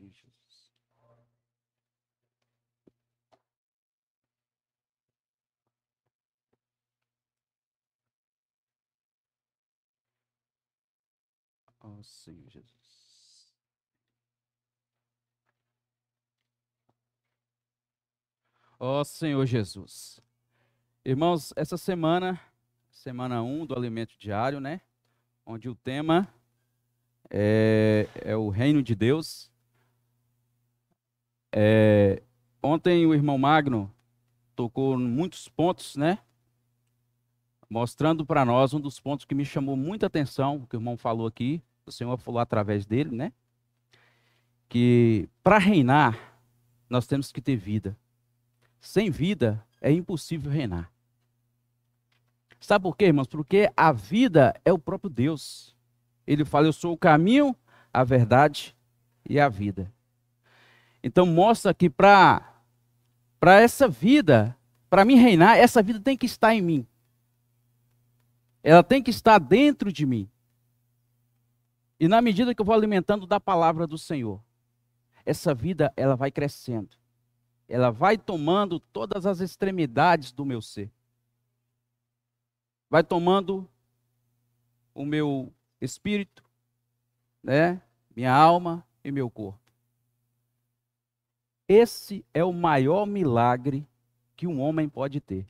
Senhor Jesus. Ó Senhor Jesus. Ó Senhor Jesus. Irmãos, essa semana, semana 1 do Alimento Diário, né? Onde o tema é o Reino de Deus. Ontem o irmão Magno tocou em muitos pontos, né? Mostrando para nós um dos pontos que me chamou muita atenção, o que o irmão falou aqui, o Senhor falou através dele, né? Que para reinar, nós temos que ter vida. Sem vida, é impossível reinar. Sabe por quê, irmãos? Porque a vida é o próprio Deus. Ele fala, eu sou o caminho, a verdade e a vida. Então mostra que para essa vida, para mim reinar, essa vida tem que estar em mim. Ela tem que estar dentro de mim. E na medida que eu vou alimentando da palavra do Senhor, essa vida ela vai crescendo. Ela vai tomando todas as extremidades do meu ser. Vai tomando o meu espírito, né? Minha alma e meu corpo. Esse é o maior milagre que um homem pode ter.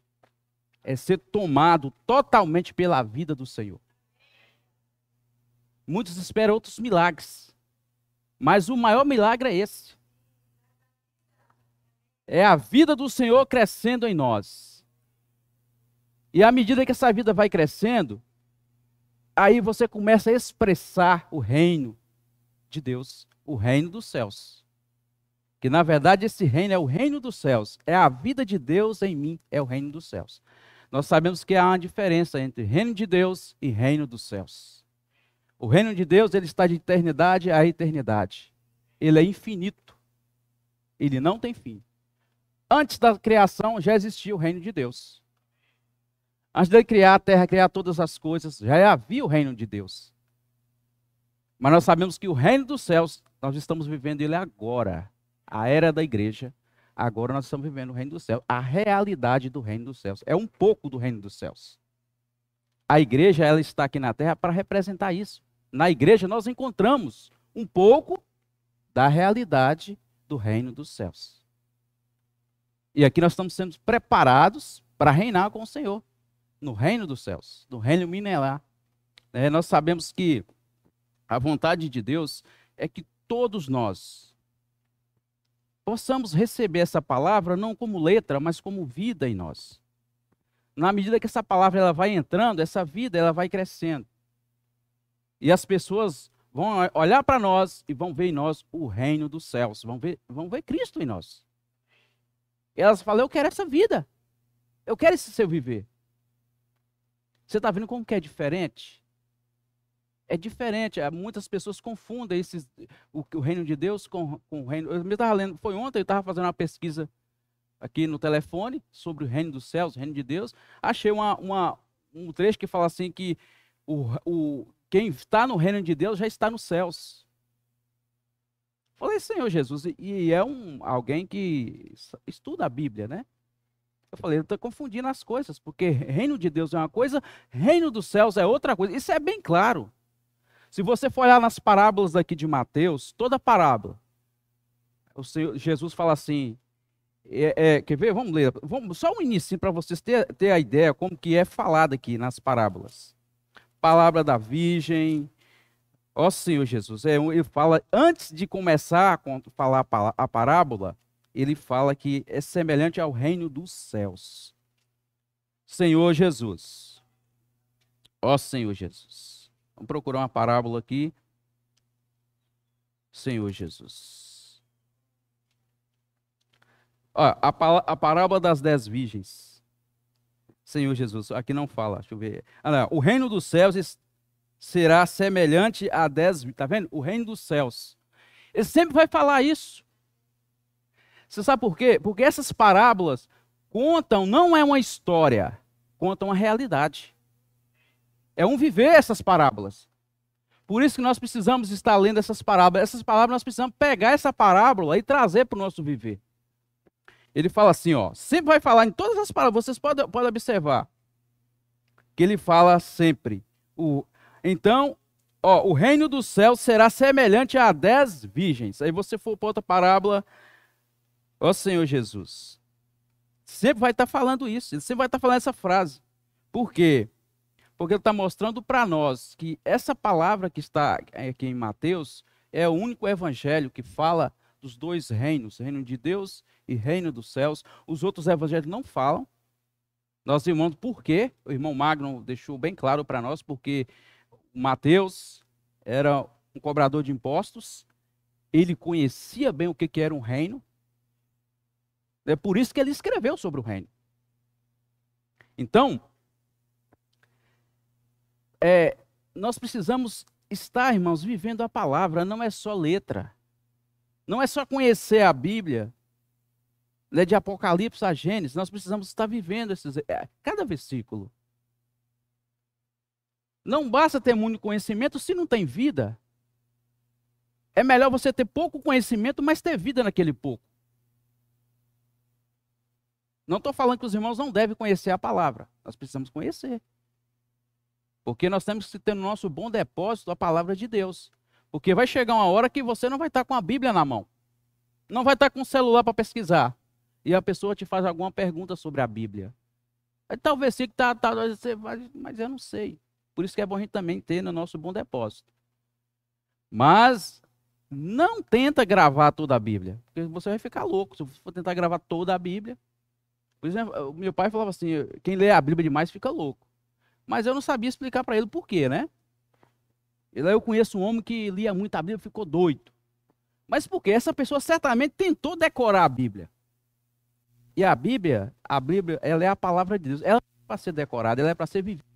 É ser tomado totalmente pela vida do Senhor. Muitos esperam outros milagres, mas o maior milagre é esse. É a vida do Senhor crescendo em nós. E à medida que essa vida vai crescendo, aí você começa a expressar o reino de Deus, o reino dos céus. Que na verdade esse reino é o reino dos céus. É a vida de Deus em mim, é o reino dos céus. Nós sabemos que há uma diferença entre reino de Deus e reino dos céus. O reino de Deus, ele está de eternidade a eternidade. Ele é infinito. Ele não tem fim. Antes da criação já existia o reino de Deus. Antes de criar a terra, criar todas as coisas, já havia o reino de Deus. Mas nós sabemos que o reino dos céus, nós estamos vivendo ele agora. A era da igreja, agora nós estamos vivendo o reino dos céus. A realidade do reino dos céus. É um pouco do reino dos céus. A igreja, ela está aqui na terra para representar isso. Na igreja nós encontramos um pouco da realidade do reino dos céus. E aqui nós estamos sendo preparados para reinar com o Senhor. No reino dos céus, no reino minelar. Nós sabemos que a vontade de Deus é que todos nós possamos receber essa palavra não como letra, mas como vida em nós. Na medida que essa palavra ela vai entrando, essa vida ela vai crescendo. E as pessoas vão olhar para nós e vão ver em nós o reino dos céus, vão ver Cristo em nós. E elas falam, eu quero essa vida, eu quero esse seu viver. Você está vendo como que é diferente? É diferente. Muitas pessoas confundem o reino de Deus com o reino. Eu me estava lendo, foi ontem, eu estava fazendo uma pesquisa aqui no telefone sobre o reino dos céus, o reino de Deus. Achei um trecho que fala assim que quem está no reino de Deus já está nos céus. Falei, Senhor Jesus, e é alguém que estuda a Bíblia, né? Eu falei, ele está confundindo as coisas, porque reino de Deus é uma coisa, reino dos céus é outra coisa. Isso é bem claro. Se você for olhar nas parábolas aqui de Mateus, toda parábola, o Senhor Jesus fala assim, quer ver? Vamos ler, só um início para vocês ter a ideia como que é falado aqui nas parábolas. Palavra da Virgem, ó Senhor Jesus, ele fala, antes de começar a falar a parábola, ele fala que é semelhante ao reino dos céus. Senhor Jesus. Ó Senhor Jesus. Vamos procurar uma parábola aqui. Senhor Jesus. Ó, a parábola das 10 virgens. Senhor Jesus. Aqui não fala, deixa eu ver. Não, o reino dos céus será semelhante a 10 virgens. Está vendo? O reino dos céus. Ele sempre vai falar isso. Você sabe por quê? Porque essas parábolas contam, não é uma história, contam a realidade. É um viver essas parábolas. Por isso que nós precisamos estar lendo essas parábolas. Essas palavras nós precisamos pegar essa parábola e trazer para o nosso viver. Ele fala assim, ó, sempre vai falar em todas as palavras, vocês podem observar, que ele fala sempre. Então, ó, o reino dos céus será semelhante a 10 virgens. Aí você for para outra parábola, ó Senhor Jesus. Sempre vai estar falando isso, ele sempre vai estar falando essa frase. Por quê? Porque ele está mostrando para nós que essa palavra que está aqui em Mateus é o único evangelho que fala dos dois reinos, reino de Deus e reino dos céus. Os outros evangelhos não falam. Nós vimos por quê. O irmão Magno deixou bem claro para nós, porque Mateus era um cobrador de impostos, ele conhecia bem o que era um reino. É por isso que ele escreveu sobre o reino. Então, nós precisamos estar, irmãos, vivendo a palavra, não é só letra. Não é só conhecer a Bíblia, né, de Apocalipse a Gênesis, nós precisamos estar vivendo cada versículo. Não basta ter muito conhecimento se não tem vida. É melhor você ter pouco conhecimento, mas ter vida naquele pouco. Não estou falando que os irmãos não devem conhecer a palavra. Nós precisamos conhecer. Porque nós temos que ter no nosso bom depósito a palavra de Deus. Porque vai chegar uma hora que você não vai estar com a Bíblia na mão. Não vai estar com o celular para pesquisar. E a pessoa te faz alguma pergunta sobre a Bíblia. Aí talvez sim que mas eu não sei. Por isso que é bom a gente também ter no nosso bom depósito. Mas não tenta gravar toda a Bíblia. Porque você vai ficar louco se você for tentar gravar toda a Bíblia. Por exemplo, meu pai falava assim, quem lê a Bíblia demais fica louco. Mas eu não sabia explicar para ele o porquê, né? Eu conheço um homem que lia muito a Bíblia e ficou doido. Mas por quê? Essa pessoa certamente tentou decorar a Bíblia. E a Bíblia, ela é a palavra de Deus. Ela não é para ser decorada, ela é para ser vivida.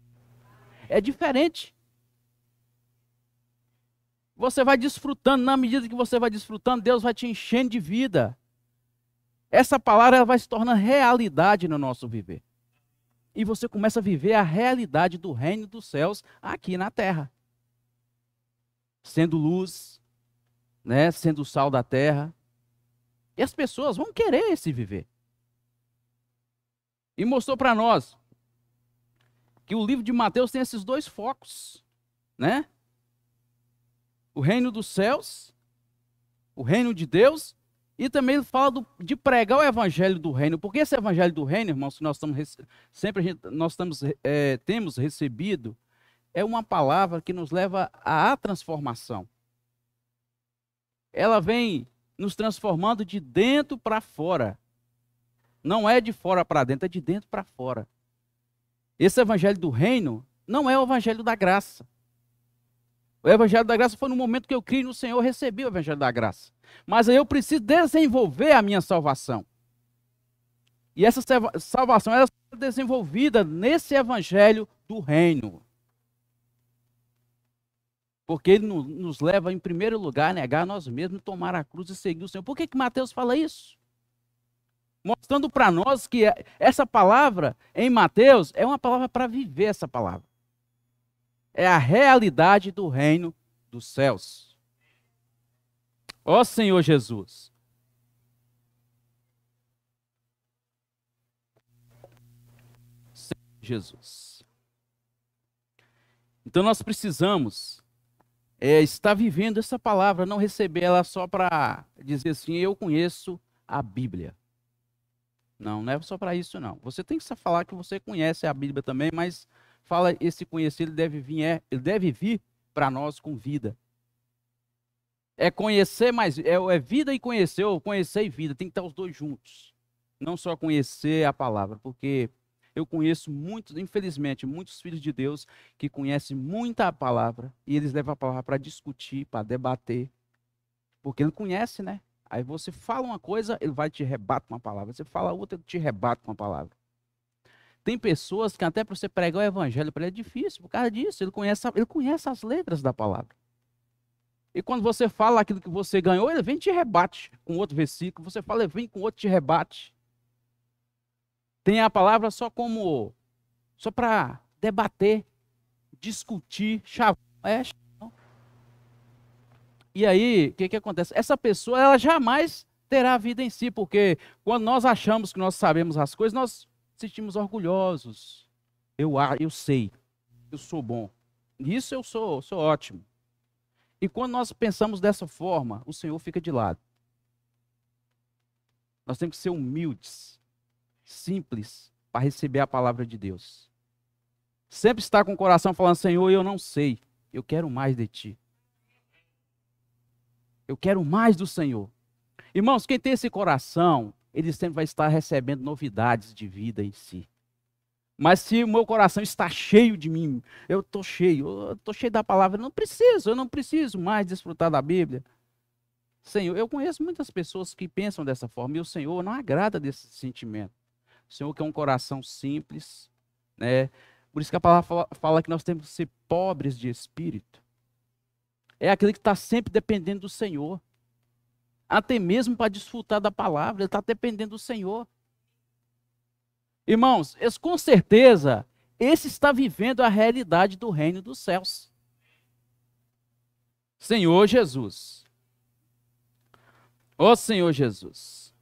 É diferente. Você vai desfrutando, na medida que você vai desfrutando, Deus vai te enchendo de vida. Essa palavra ela vai se tornando realidade no nosso viver. E você começa a viver a realidade do reino dos céus aqui na terra. Sendo luz, né, sendo o sal da terra. E as pessoas vão querer esse viver. E mostrou para nós que o livro de Mateus tem esses dois focos, né? O reino dos céus, o reino de Deus, e também ele fala de pregar o evangelho do reino. Porque esse evangelho do reino, irmãos, que nós temos recebido, é uma palavra que nos leva à transformação. Ela vem nos transformando de dentro para fora. Não é de fora para dentro, é de dentro para fora. Esse evangelho do reino não é o evangelho da graça. O evangelho da graça foi no momento que eu criei no Senhor, eu recebi o evangelho da graça. Mas aí eu preciso desenvolver a minha salvação. E essa salvação ela é desenvolvida nesse evangelho do reino. Porque ele nos leva, em primeiro lugar, a negar nós mesmos, tomar a cruz e seguir o Senhor. Por que Mateus fala isso? Mostrando para nós que essa palavra em Mateus é uma palavra para viver essa palavra. É a realidade do reino dos céus. Ó Senhor Jesus. Senhor Jesus. Então nós precisamos estar vivendo essa palavra, não receber ela só para dizer assim, eu conheço a Bíblia. Não, não é só para isso não. Você tem que falar que você conhece a Bíblia também, mas fala esse conhecer, ele deve vir para nós com vida. É conhecer, mas é vida e conhecer, ou conhecer e vida, tem que estar os dois juntos. Não só conhecer a palavra, porque eu conheço muitos, infelizmente, muitos filhos de Deus que conhecem muita a palavra e eles levam a palavra para discutir, para debater, porque ele conhece, né? Aí você fala uma coisa, ele vai te rebate com uma palavra. Você fala outra, ele te rebate com uma palavra. Tem pessoas que até para você pregar o evangelho para ele é difícil, por causa disso. Ele conhece as letras da palavra. E quando você fala aquilo que você ganhou, ele vem e te rebate com outro versículo. Você fala, ele vem com outro e te rebate. Tem a palavra só para debater, discutir, chavar. E aí, o que que acontece? Essa pessoa, ela jamais terá vida em si, porque quando nós achamos que nós sabemos as coisas, nós sentimos orgulhosos. Eu sei, eu sou bom. Nisso eu sou ótimo. E quando nós pensamos dessa forma, o Senhor fica de lado. Nós temos que ser humildes, simples, para receber a palavra de Deus. Sempre estar com o coração falando, Senhor, eu não sei, eu quero mais de Ti. Eu quero mais do Senhor. Irmãos, quem tem esse coração, ele sempre vai estar recebendo novidades de vida em si. Mas se o meu coração está cheio de mim, eu estou cheio da palavra, eu não preciso mais desfrutar da Bíblia. Senhor, eu conheço muitas pessoas que pensam dessa forma, e o Senhor não agrada desse sentimento. O Senhor quer um coração simples, né? Por isso que a palavra fala que nós temos que ser pobres de espírito. É aquele que está sempre dependendo do Senhor. Até mesmo para desfrutar da palavra, ele está dependendo do Senhor. Irmãos, com certeza, esse está vivendo a realidade do reino dos céus. Senhor Jesus. Ó Senhor Jesus.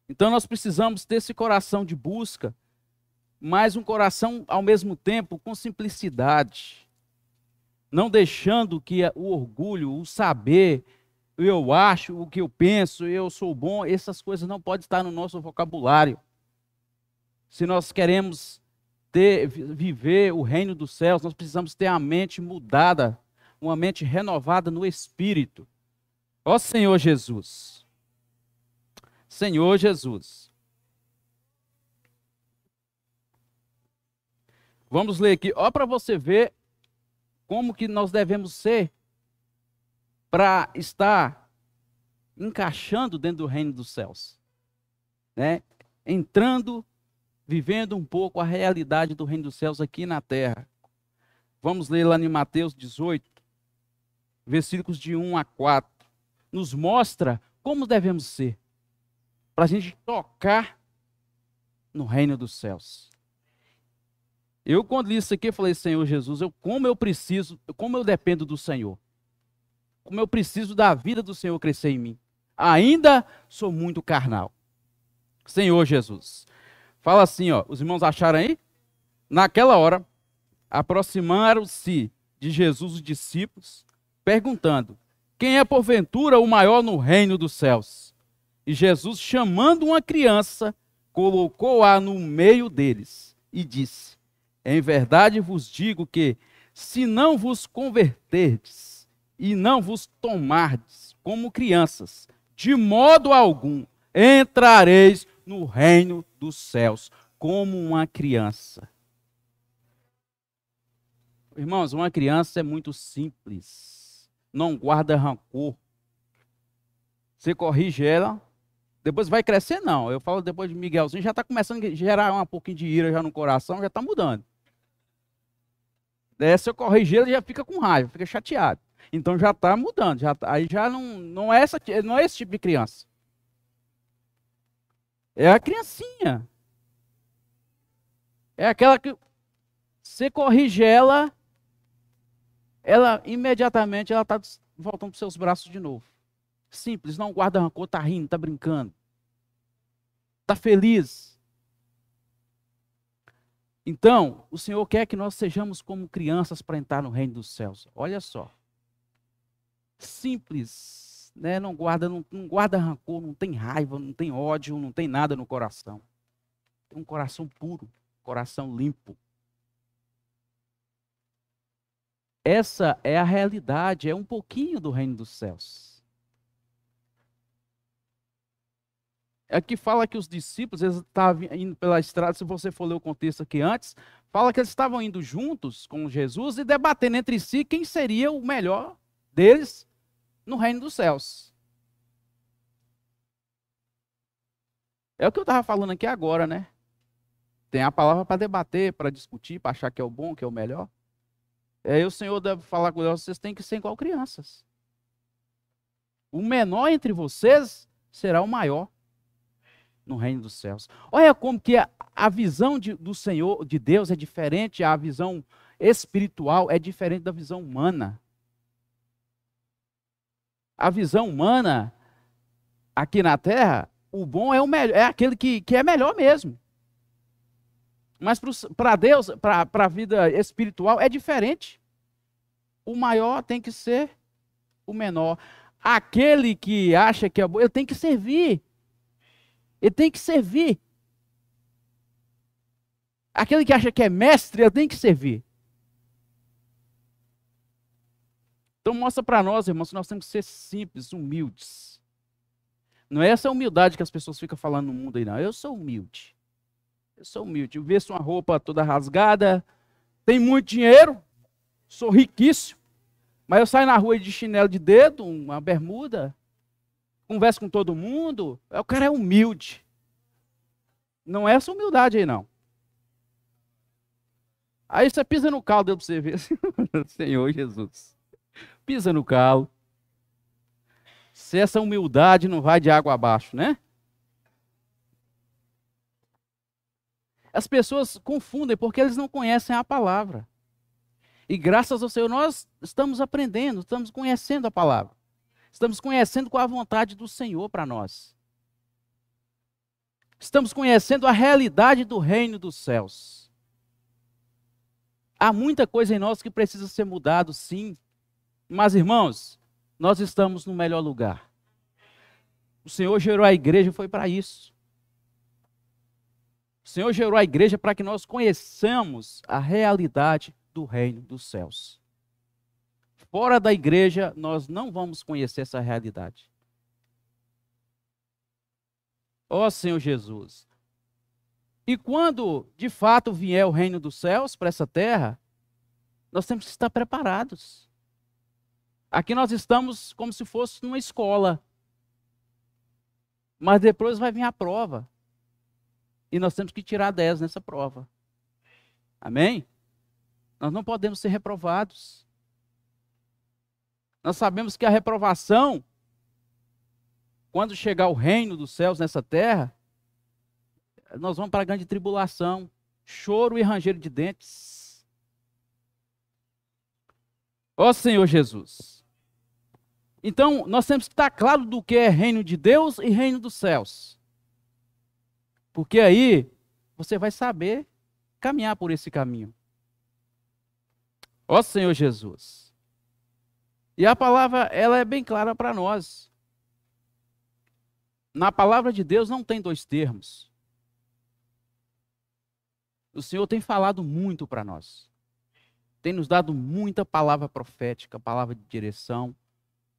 Então nós precisamos ter esse coração de busca, mas um coração ao mesmo tempo com simplicidade. Não deixando que o orgulho, o saber, eu acho, o que eu penso, eu sou bom, essas coisas não podem estar no nosso vocabulário. Se nós queremos viver o reino dos céus, nós precisamos ter a mente mudada, uma mente renovada no espírito. Ó Senhor Jesus. Senhor Jesus. Vamos ler aqui, ó, para você ver como que nós devemos ser para estar encaixando dentro do reino dos céus, né? Entrando, vivendo um pouco a realidade do reino dos céus aqui na terra. Vamos ler lá em Mateus 18, versículos de 1 a 4. Nos mostra como devemos ser, para a gente tocar no reino dos céus. Eu, quando li isso aqui, falei, Senhor Jesus, como eu dependo do Senhor. Como eu preciso da vida do Senhor crescer em mim. Ainda sou muito carnal. Senhor Jesus. Fala assim, ó, os irmãos acharam aí? Naquela hora, aproximaram-se de Jesus os discípulos, perguntando, quem é porventura o maior no reino dos céus? E Jesus, chamando uma criança, colocou-a no meio deles e disse, em verdade vos digo que, se não vos converterdes e não vos tomardes como crianças, de modo algum entrareis no reino dos céus, como uma criança. Irmãos, uma criança é muito simples, não guarda rancor. Você corrige ela, depois vai crescer, não. Eu falo depois de Miguelzinho, já está começando a gerar um pouquinho de ira já no coração, já está mudando. Se eu corrigir, ele já fica com raiva, fica chateado. Então já está mudando, aí já não é esse tipo de criança. É a criancinha. É aquela que você corrige ela imediatamente ela está voltando para os seus braços de novo. Simples, não guarda rancor, está rindo, está brincando. Está feliz. Então, o Senhor quer que nós sejamos como crianças para entrar no reino dos céus. Olha só. Simples, né? Não guarda rancor, não tem raiva, não tem ódio, não tem nada no coração. Tem um coração puro, coração limpo. Essa é a realidade, é um pouquinho do reino dos céus. Aqui fala que os discípulos, eles estavam indo pela estrada, se você for ler o contexto aqui antes, fala que eles estavam indo juntos com Jesus e debatendo entre si quem seria o melhor deles no reino dos céus. É o que eu estava falando aqui agora, né? Tem a palavra para debater, para discutir, para achar que é o bom, que é o melhor. Aí o Senhor deve falar com eles, vocês têm que ser igual crianças. O menor entre vocês será o maior no reino dos céus. Olha como que a visão do Senhor, de Deus, é diferente, a visão espiritual é diferente da visão humana. A visão humana aqui na Terra, o bom é o melhor, é aquele que é melhor mesmo. Mas para Deus, para a vida espiritual, é diferente. O maior tem que ser o menor. Aquele que acha que é bom, ele tem que servir. Ele tem que servir. Aquele que acha que é mestre, ele tem que servir. Então mostra para nós, irmãos, que nós temos que ser simples, humildes. Não é essa humildade que as pessoas ficam falando no mundo aí, não. Eu sou humilde. Eu sou humilde. Eu vejo uma roupa toda rasgada, tenho muito dinheiro, sou riquíssimo, mas eu saio na rua de chinelo de dedo, uma bermuda, converso com todo mundo. O cara é humilde. Não é essa humildade aí, não. Aí você pisa no calo, deu para você ver. Senhor Jesus. Pisa no calo. Se essa humildade não vai de água abaixo, né? As pessoas confundem porque eles não conhecem a palavra. E graças ao Senhor nós estamos aprendendo, estamos conhecendo a palavra. Estamos conhecendo qual a vontade do Senhor para nós. Estamos conhecendo a realidade do reino dos céus. Há muita coisa em nós que precisa ser mudado, sim. Mas, irmãos, nós estamos no melhor lugar. O Senhor gerou a igreja, foi para isso. O Senhor gerou a igreja para que nós conheçamos a realidade do reino dos céus. Fora da igreja, nós não vamos conhecer essa realidade. Ó Senhor Jesus. E quando, de fato, vier o reino dos céus para essa terra, nós temos que estar preparados. Aqui nós estamos como se fosse numa escola. Mas depois vai vir a prova. E nós temos que tirar 10 nessa prova. Amém? Nós não podemos ser reprovados. Nós sabemos que a reprovação, quando chegar o reino dos céus nessa terra, nós vamos para a grande tribulação, choro e ranger de dentes. Ó Senhor Jesus. Então, nós temos que estar claro do que é reino de Deus e reino dos céus. Porque aí, você vai saber caminhar por esse caminho. Ó Senhor Jesus. E a palavra, ela é bem clara para nós. Na palavra de Deus não tem dois termos. O Senhor tem falado muito para nós. Tem nos dado muita palavra profética, palavra de direção,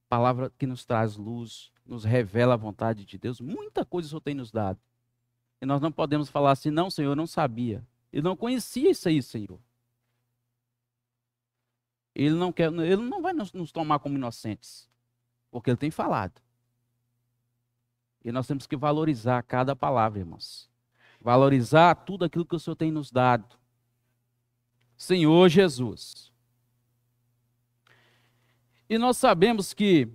palavra que nos traz luz, nos revela a vontade de Deus. Muita coisa o Senhor tem nos dado. E nós não podemos falar assim, não, Senhor, eu não sabia. Eu não conhecia isso aí, Senhor. Ele não vai nos tomar como inocentes, porque Ele tem falado. E nós temos que valorizar cada palavra, irmãos. Valorizar tudo aquilo que o Senhor tem nos dado. Senhor Jesus. E nós sabemos que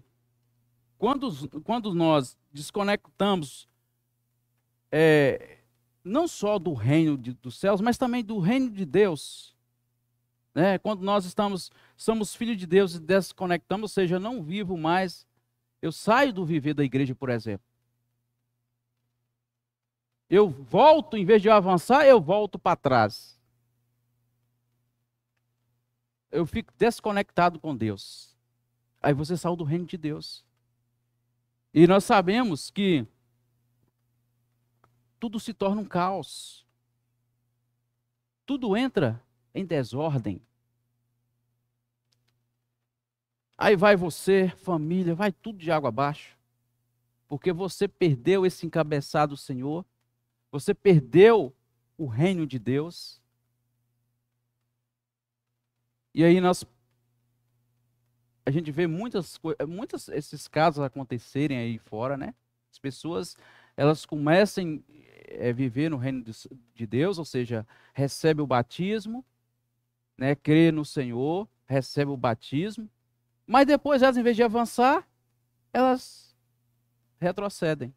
quando nós desconectamos não só do reino dos céus, mas também do reino de Deus, né? Quando nós somos filhos de Deus e desconectamos, ou seja, não vivo mais, eu saio do viver da igreja, por exemplo. Eu volto, em vez de eu avançar, eu volto para trás. Eu fico desconectado com Deus. Aí você saiu do reino de Deus. E nós sabemos que tudo se torna um caos. Tudo entra em desordem. Aí vai você, família, vai tudo de água abaixo. Porque você perdeu esse encabeçado do Senhor. Você perdeu o reino de Deus. E aí a gente vê muitos esses casos acontecerem aí fora, né? As pessoas, elas começam a viver no reino de Deus, ou seja, recebe o batismo, né? Crê no Senhor, recebe o batismo, mas depois elas, em vez de avançar, elas retrocedem.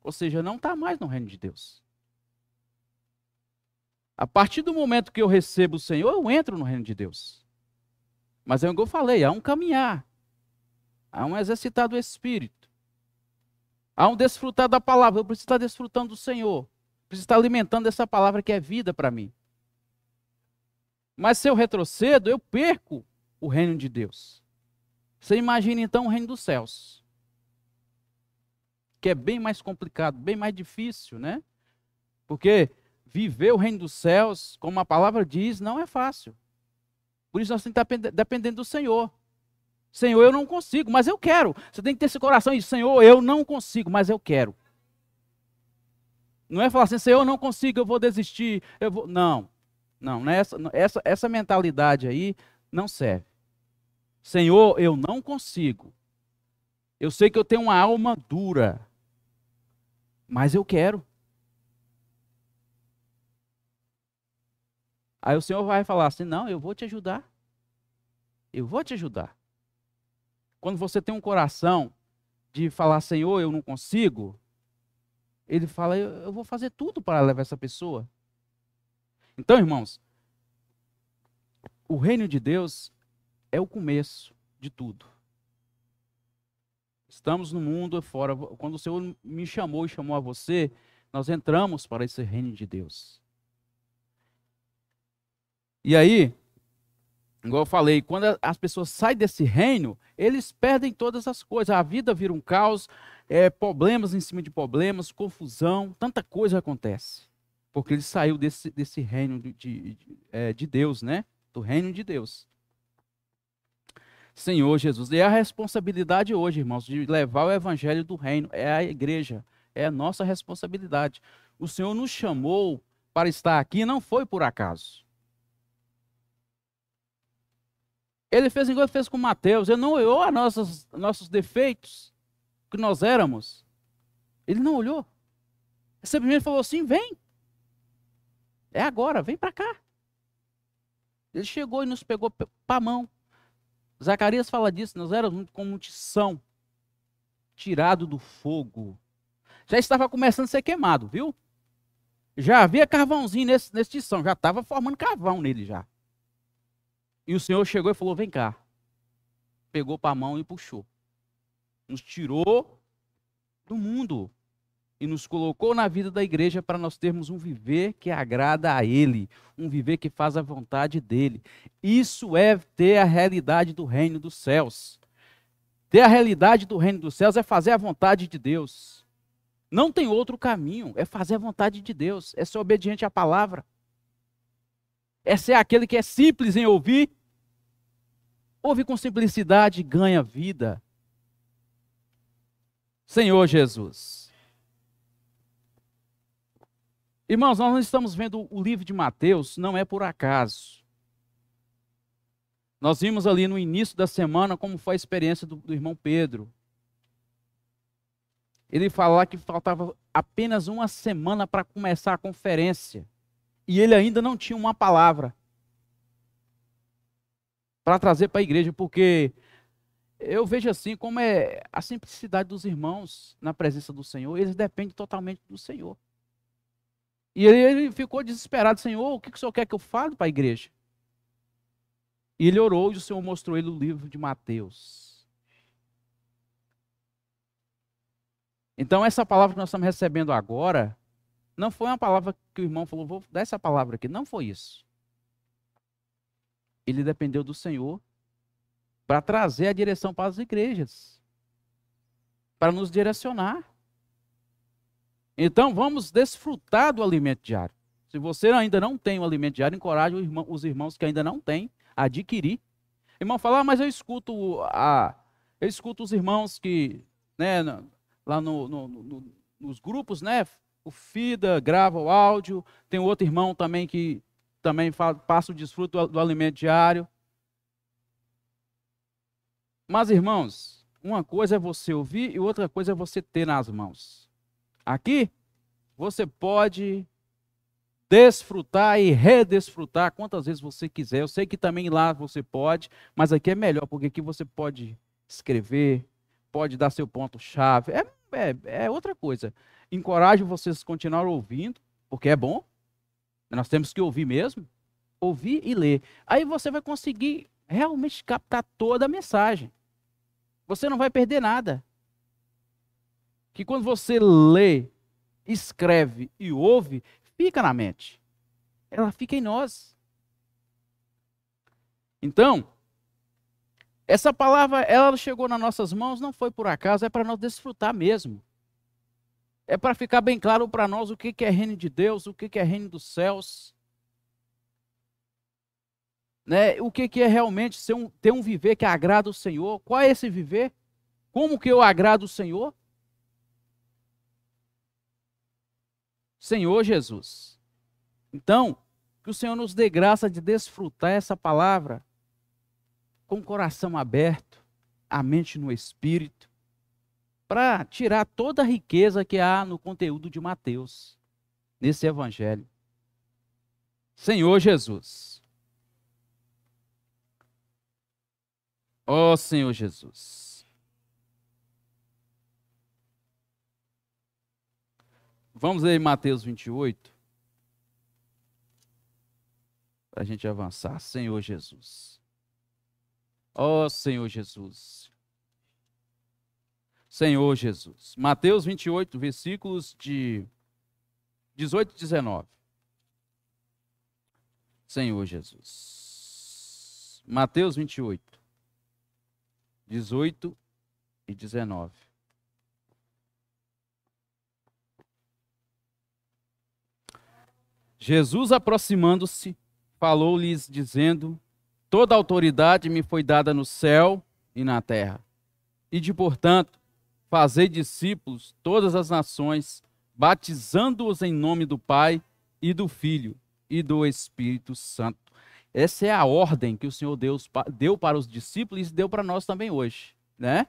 Ou seja, não está mais no reino de Deus. A partir do momento que eu recebo o Senhor, eu entro no reino de Deus. Mas é o que eu falei, há um caminhar. Há um exercitar do Espírito. Há um desfrutar da palavra. Eu preciso estar desfrutando do Senhor. Preciso estar alimentando essa palavra que é vida para mim. Mas se eu retrocedo, eu perco o reino de Deus. Você imagina então o reino dos céus, que é bem mais complicado, bem mais difícil, né? Porque viver o reino dos céus, como a palavra diz, não é fácil. Por isso nós temos que estar dependendo do Senhor. Senhor, eu não consigo, mas eu quero. Você tem que ter esse coração e dizer, Senhor, eu não consigo, mas eu quero. Não é falar assim, Senhor, eu não consigo, eu vou desistir. Não, essa mentalidade aí não serve. Senhor, eu não consigo. Eu sei que eu tenho uma alma dura, mas eu quero. Aí o Senhor vai falar assim, não, eu vou te ajudar. Eu vou te ajudar. Quando você tem um coração de falar, Senhor, eu não consigo, ele fala, eu vou fazer tudo para levar essa pessoa. Então, irmãos, o reino de Deus é o começo de tudo. Estamos no mundo fora. Quando o Senhor me chamou e chamou a você, nós entramos para esse reino de Deus. E aí, igual eu falei, quando as pessoas saem desse reino, eles perdem todas as coisas. A vida vira um caos, problemas em cima de problemas, confusão, tanta coisa acontece. Porque ele saiu desse reino de Deus, né? Do reino de Deus. Senhor Jesus. E a responsabilidade hoje, irmãos, de levar o evangelho do reino é a igreja. É a nossa responsabilidade. O Senhor nos chamou para estar aqui, não foi por acaso. Ele fez igual ele fez com Mateus. Ele não olhou a nossos defeitos, que nós éramos. Ele não olhou. Ele simplesmente falou assim, vem. É agora, vem para cá. Ele chegou e nos pegou para a mão. Zacarias fala disso, nós éramos como um tição, tirado do fogo. Já estava começando a ser queimado, viu? Já havia carvãozinho nesse tição, já estava formando carvão nele já. E o Senhor chegou e falou, vem cá. Pegou para a mão e puxou. Nos tirou do mundo. E nos colocou na vida da igreja para nós termos um viver que agrada a Ele. Um viver que faz a vontade dEle. Isso é ter a realidade do reino dos céus. Ter a realidade do reino dos céus é fazer a vontade de Deus. Não tem outro caminho. É fazer a vontade de Deus. É ser obediente à palavra. É ser aquele que é simples em ouvir. Ouve com simplicidade e ganha vida. Senhor Jesus. Irmãos, nós não estamos vendo o livro de Mateus, não é por acaso. Nós vimos ali no início da semana como foi a experiência do irmão Pedro. Ele falou que faltava apenas uma semana para começar a conferência. E ele ainda não tinha uma palavra para trazer para a igreja, porque eu vejo assim como é a simplicidade dos irmãos na presença do Senhor. Eles dependem totalmente do Senhor. E ele ficou desesperado, Senhor, o que o Senhor quer que eu fale para a igreja? E ele orou e o Senhor mostrou ele o livro de Mateus. Então essa palavra que nós estamos recebendo agora, não foi uma palavra que o irmão falou, vou dar essa palavra aqui. Não foi isso. Ele dependeu do Senhor para trazer a direção para as igrejas. Para nos direcionar. Então vamos desfrutar do alimento diário. Se você ainda não tem o alimento diário, encoraje os irmãos que ainda não têm a adquirir. Irmão fala, mas eu escuto os irmãos que, né, lá nos grupos, né, o FIDA grava o áudio, tem outro irmão também que também passa o desfruto do alimento diário. Mas, irmãos, uma coisa é você ouvir e outra coisa é você ter nas mãos. Aqui, você pode desfrutar e redesfrutar quantas vezes você quiser. Eu sei que também lá você pode, mas aqui é melhor, porque aqui você pode escrever, pode dar seu ponto-chave. É outra coisa. Encorajo vocês a continuar ouvindo, porque é bom. Nós temos que ouvir mesmo. Ouvir e ler. Aí você vai conseguir realmente captar toda a mensagem. Você não vai perder nada. Que quando você lê, escreve e ouve, fica na mente. Ela fica em nós. Então, essa palavra, ela chegou nas nossas mãos, não foi por acaso, é para nós desfrutar mesmo. É para ficar bem claro para nós o que é reino de Deus, o que é reino dos céus. Né? O que é realmente ter um viver que agrada o Senhor. Qual é esse viver? Como que eu agrado o Senhor? Senhor Jesus. Então, que o Senhor nos dê graça de desfrutar essa palavra com o coração aberto, a mente no Espírito, para tirar toda a riqueza que há no conteúdo de Mateus, nesse Evangelho. Senhor Jesus. Ó Senhor Jesus. Vamos ler Mateus 28. Para a gente avançar. Senhor Jesus. Ó Senhor Jesus. Senhor Jesus. Mateus 28, versículos de 18 e 19. Senhor Jesus. Mateus 28, 18 e 19. Jesus, aproximando-se, falou-lhes, dizendo: toda autoridade me foi dada no céu e na terra. E portanto, fazei discípulos todas as nações, batizando-os em nome do Pai e do Filho e do Espírito Santo. Essa é a ordem que o Senhor Deus deu para os discípulos e deu para nós também hoje, né?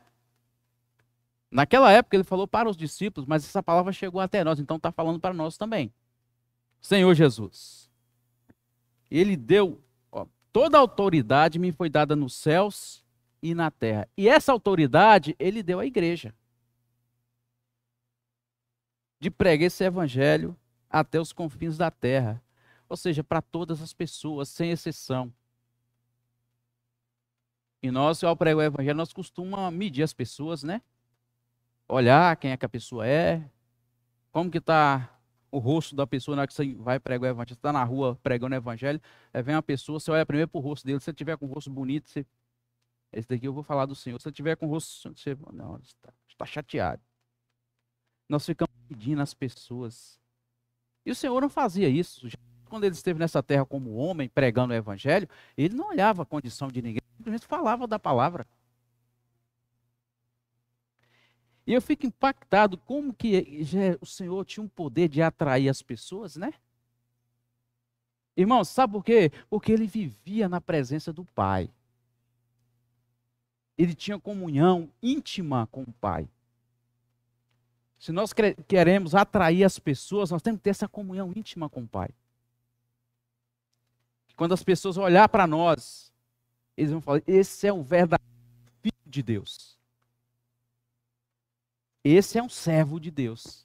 Naquela época ele falou para os discípulos, mas essa palavra chegou até nós, então está falando para nós também. Senhor Jesus, ele deu, toda a autoridade me foi dada nos céus e na terra. E essa autoridade ele deu à igreja. De pregar esse evangelho até os confins da terra. Ou seja, para todas as pessoas, sem exceção. E nós, ao pregar o evangelho, nós costumamos medir as pessoas, né? Olhar quem é que a pessoa é, como que está o rosto da pessoa na hora que você vai pregar o evangelho. Você está na rua pregando o evangelho, aí vem uma pessoa, você olha primeiro para o rosto dele. Se ele tiver com o rosto bonito, você... esse daqui eu vou falar do Senhor. Se ele tiver com o rosto... Você... não, está chateado. Nós ficamos medindo as pessoas. E o Senhor não fazia isso. Quando ele esteve nessa terra como homem, pregando o evangelho, ele não olhava a condição de ninguém, simplesmente falava da palavra. E eu fico impactado como que o Senhor tinha um poder de atrair as pessoas, né? Irmãos, sabe por quê? Porque ele vivia na presença do Pai. Ele tinha comunhão íntima com o Pai. Se nós queremos atrair as pessoas, nós temos que ter essa comunhão íntima com o Pai. Quando as pessoas olhar para nós, eles vão falar: esse é o verdadeiro Filho de Deus. Esse é um servo de Deus.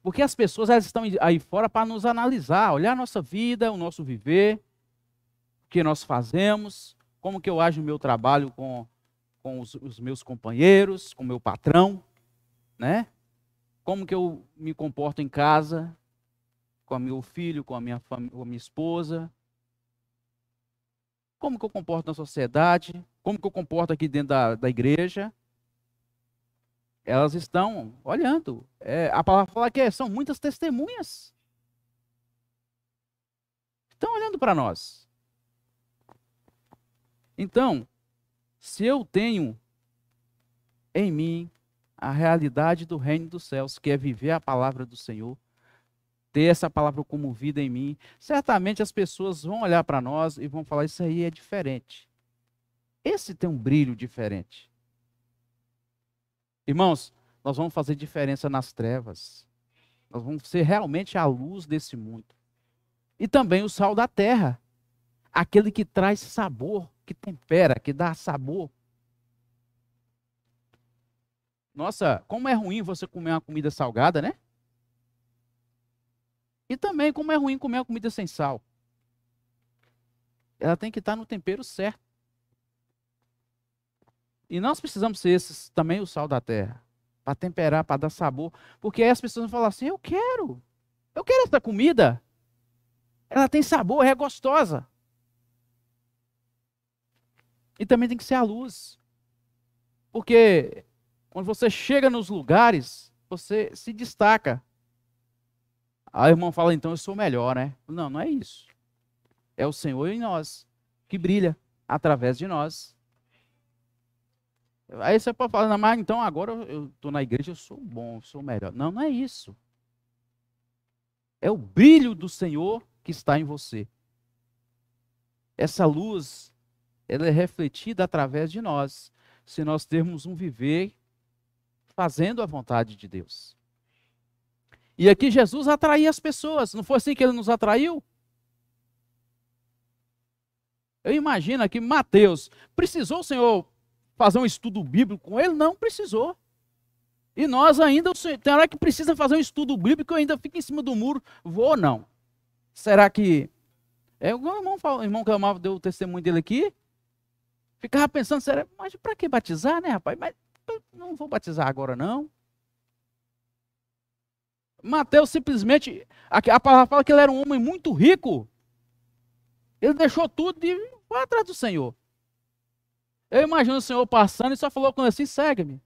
Porque as pessoas, elas estão aí fora para nos analisar, olhar a nossa vida, o nosso viver, o que nós fazemos, como que eu ajo no meu trabalho com os meus companheiros, com o meu patrão, né? Como que eu me comporto em casa, com o meu filho, com a minha família, com a minha esposa. Como que eu comporto na sociedade, como que eu comporto aqui dentro da igreja. Elas estão olhando. A palavra fala que são muitas testemunhas. Estão olhando para nós. Então, se eu tenho em mim a realidade do reino dos céus, que é viver a palavra do Senhor, ter essa palavra como vida em mim, certamente as pessoas vão olhar para nós e vão falar: isso aí é diferente. Esse tem um brilho diferente. Irmãos, nós vamos fazer diferença nas trevas. Nós vamos ser realmente a luz desse mundo. E também o sal da terra. Aquele que traz sabor, que tempera, que dá sabor. Nossa, como é ruim você comer uma comida salgada, né? E também como é ruim comer uma comida sem sal. Ela tem que estar no tempero certo. E nós precisamos ser esses também o sal da terra, para temperar, para dar sabor, porque aí as pessoas vão falar assim: eu quero essa comida, ela tem sabor, é gostosa. E também tem que ser a luz, porque quando você chega nos lugares, você se destaca. Aí o irmão fala: então eu sou melhor, né? Não, não é isso. É o Senhor em nós, que brilha através de nós. Aí você pode falar: não, mas então agora eu estou na igreja, eu sou bom, eu sou melhor. Não, não é isso. É o brilho do Senhor que está em você. Essa luz, ela é refletida através de nós, se nós termos um viver fazendo a vontade de Deus. E aqui Jesus atraía as pessoas, não foi assim que ele nos atraiu? Eu imagino aqui Mateus, precisou o Senhor fazer um estudo bíblico com ele? Não precisou. E nós ainda, tem hora que precisa fazer um estudo bíblico, eu ainda fico em cima do muro, vou ou não? Será que... o irmão que amava deu o testemunho dele aqui, ficava pensando, será, mas para que batizar, né, rapaz? Mas eu não vou batizar agora, não. Mateus simplesmente, a palavra fala que ele era um homem muito rico. Ele deixou tudo e foi atrás do Senhor. Eu imagino o Senhor passando e só falou com ele assim: segue-me.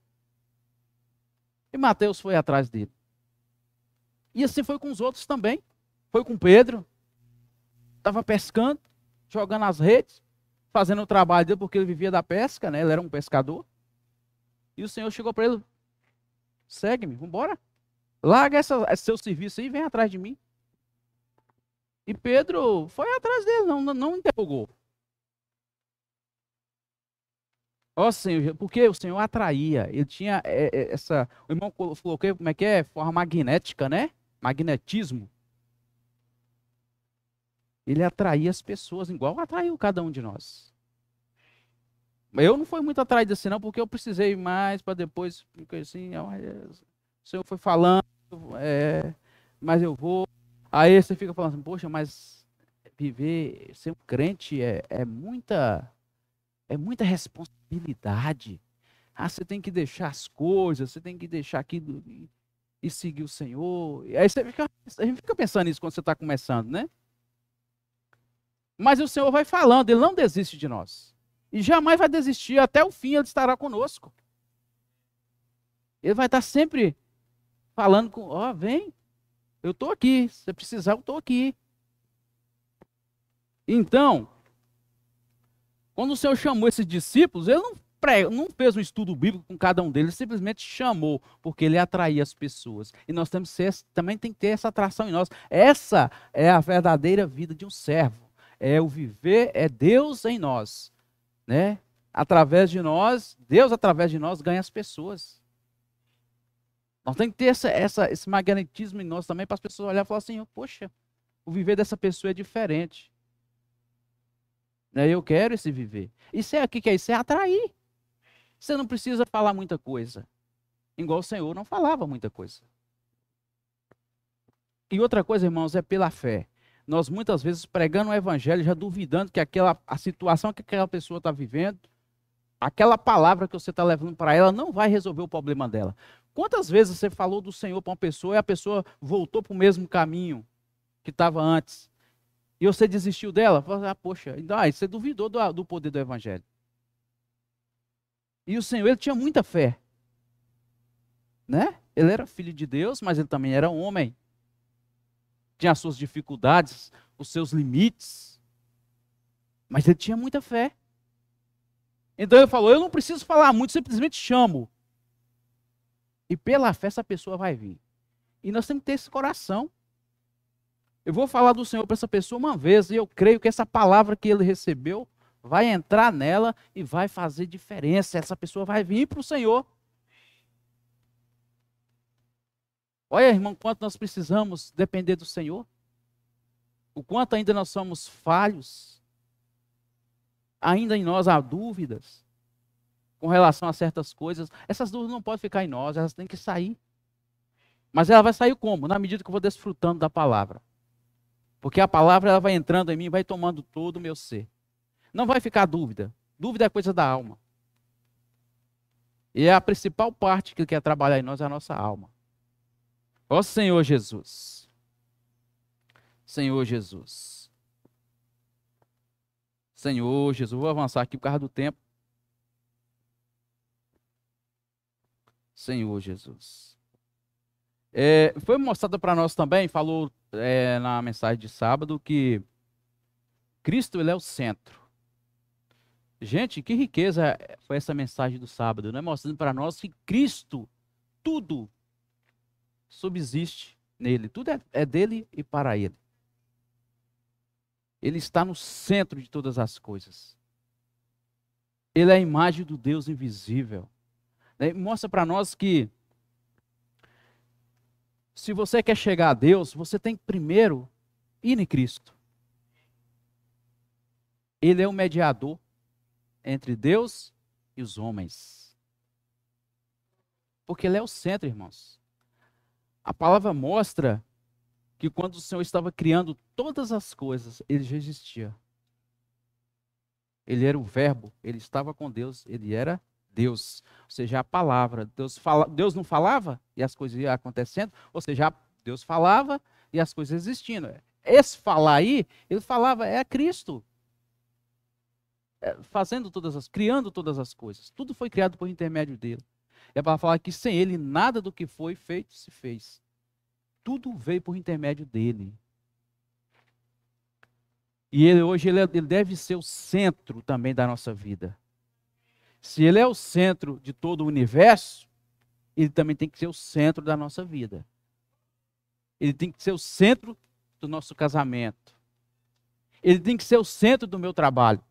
E Mateus foi atrás dele. E assim foi com os outros também. Foi com Pedro. Estava pescando, jogando as redes, fazendo o trabalho dele, porque ele vivia da pesca, né? Ele era um pescador. E o Senhor chegou para ele: segue-me, vamos embora. Larga esse seu serviço aí e vem atrás de mim. E Pedro foi atrás dele, não interrogou. Ó Senhor, porque o Senhor atraía. Ele tinha essa... O irmão coloquei, como é que é? Forma magnética, né? Magnetismo. Ele atraía as pessoas, igual atraiu cada um de nós. Eu não fui muito atraído assim, não, porque eu precisei mais para depois, porque assim, o Senhor foi falando, mas eu vou. Aí você fica falando assim: poxa, mas viver, ser um crente é muita responsabilidade. Ah, você tem que deixar as coisas, você tem que deixar aquilo e seguir o Senhor. E aí a gente fica pensando nisso quando você está começando, né? Mas o Senhor vai falando, Ele não desiste de nós. E jamais vai desistir, até o fim Ele estará conosco. Ele vai estar sempre falando com, vem, eu estou aqui, se você precisar, eu estou aqui. Então, quando o Senhor chamou esses discípulos, Ele não fez um estudo bíblico com cada um deles, Ele simplesmente chamou, porque Ele atraía as pessoas. E nós também tem que ter essa atração em nós. Essa é a verdadeira vida de um servo. É o viver, é Deus em nós, né? Através de nós, Deus através de nós ganha as pessoas. Nós temos que ter esse magnetismo em nós também, para as pessoas olharem e falar assim: poxa, o viver dessa pessoa é diferente. Né? Eu quero esse viver. Isso é aqui que é isso, é atrair. Você não precisa falar muita coisa. Igual o Senhor não falava muita coisa. E outra coisa, irmãos, é pela fé. Nós muitas vezes pregando o evangelho, já duvidando que a situação que aquela pessoa está vivendo, aquela palavra que você está levando para ela não vai resolver o problema dela. Quantas vezes você falou do Senhor para uma pessoa e a pessoa voltou para o mesmo caminho que estava antes? E você desistiu dela? Poxa, você duvidou do poder do evangelho. E o Senhor, ele tinha muita fé. Né? Ele era filho de Deus, mas ele também era homem. Tinha as suas dificuldades, os seus limites. Mas ele tinha muita fé. Então ele falou: eu não preciso falar muito, simplesmente chamo. E pela fé essa pessoa vai vir. E nós temos que ter esse coração. Eu vou falar do Senhor para essa pessoa uma vez, e eu creio que essa palavra que ele recebeu vai entrar nela e vai fazer diferença. Essa pessoa vai vir para o Senhor. Olha, irmão, quanto nós precisamos depender do Senhor. O quanto ainda nós somos falhos. Ainda em nós há dúvidas com relação a certas coisas. Essas dúvidas não podem ficar em nós, elas têm que sair. Mas ela vai sair como? Na medida que eu vou desfrutando da palavra. Porque a palavra ela vai entrando em mim, vai tomando todo o meu ser. Não vai ficar dúvida. Dúvida é coisa da alma. E a principal parte que ele quer trabalhar em nós é a nossa alma. Ó Senhor Jesus. Senhor Jesus. Senhor Jesus. Vou avançar aqui por causa do tempo. Senhor Jesus. Foi mostrado para nós também, falou na mensagem de sábado, que Cristo ele é o centro. Gente, que riqueza foi essa mensagem do sábado, né? Mostrando para nós que Cristo, tudo subsiste nele. Tudo é dele e para ele. Ele está no centro de todas as coisas. Ele é a imagem do Deus invisível. Mostra para nós que se você quer chegar a Deus, você tem que primeiro ir em Cristo. Ele é o mediador entre Deus e os homens. Porque ele é o centro, irmãos. A palavra mostra que quando o Senhor estava criando todas as coisas, ele já existia. Ele era o verbo, ele estava com Deus, ele era Deus. Ou seja, a palavra. Deus não falava e as coisas iam acontecendo. Ou seja, Deus falava e as coisas existindo. Esse falar aí, ele falava, é Cristo. Criando todas as coisas. Tudo foi criado por intermédio dele. É para falar que sem ele, nada do que foi feito se fez. Tudo veio por intermédio dele. E hoje ele deve ser o centro também da nossa vida. Se ele é o centro de todo o universo, ele também tem que ser o centro da nossa vida. Ele tem que ser o centro do nosso casamento. Ele tem que ser o centro do meu trabalho.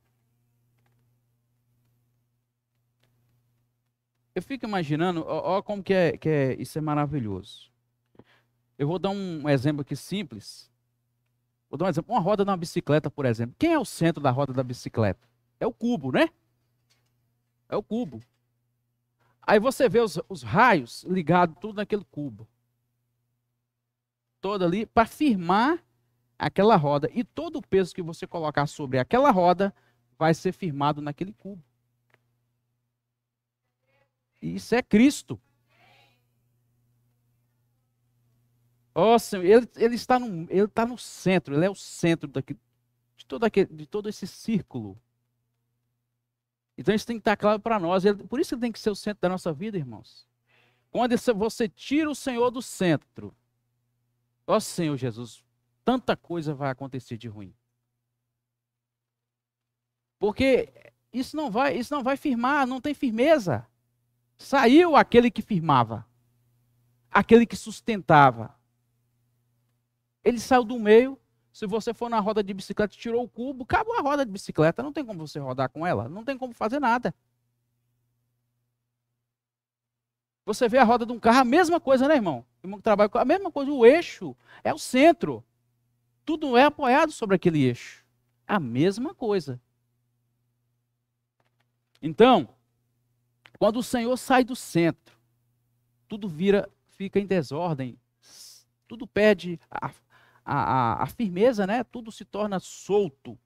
Eu fico imaginando, ó como isso é maravilhoso. Eu vou dar um exemplo aqui simples. Vou dar um exemplo. Uma roda de uma bicicleta, por exemplo. Quem é o centro da roda da bicicleta? É o cubo, né? É o cubo. Aí você vê os raios ligados tudo naquele cubo. Todo ali para firmar aquela roda. E todo o peso que você colocar sobre aquela roda vai ser firmado naquele cubo. E isso é Cristo. Ó Senhor, ele está no centro, ele é o centro de todo esse círculo. Então isso tem que estar claro para nós. Por isso ele tem que ser o centro da nossa vida, irmãos. Quando você tira o Senhor do centro, ó Senhor Jesus, tanta coisa vai acontecer de ruim. Porque isso não vai firmar, não tem firmeza. Saiu aquele que firmava, aquele que sustentava. Ele saiu do meio. Se você for na roda de bicicleta e tirou o cubo, acabou a roda de bicicleta. Não tem como você rodar com ela. Não tem como fazer nada. Você vê a roda de um carro, a mesma coisa, né, irmão? O irmão que trabalha com a mesma coisa. O eixo é o centro. Tudo é apoiado sobre aquele eixo. A mesma coisa. Então, quando o Senhor sai do centro, tudo fica em desordem. Tudo perde a firmeza, né? Tudo se torna solto.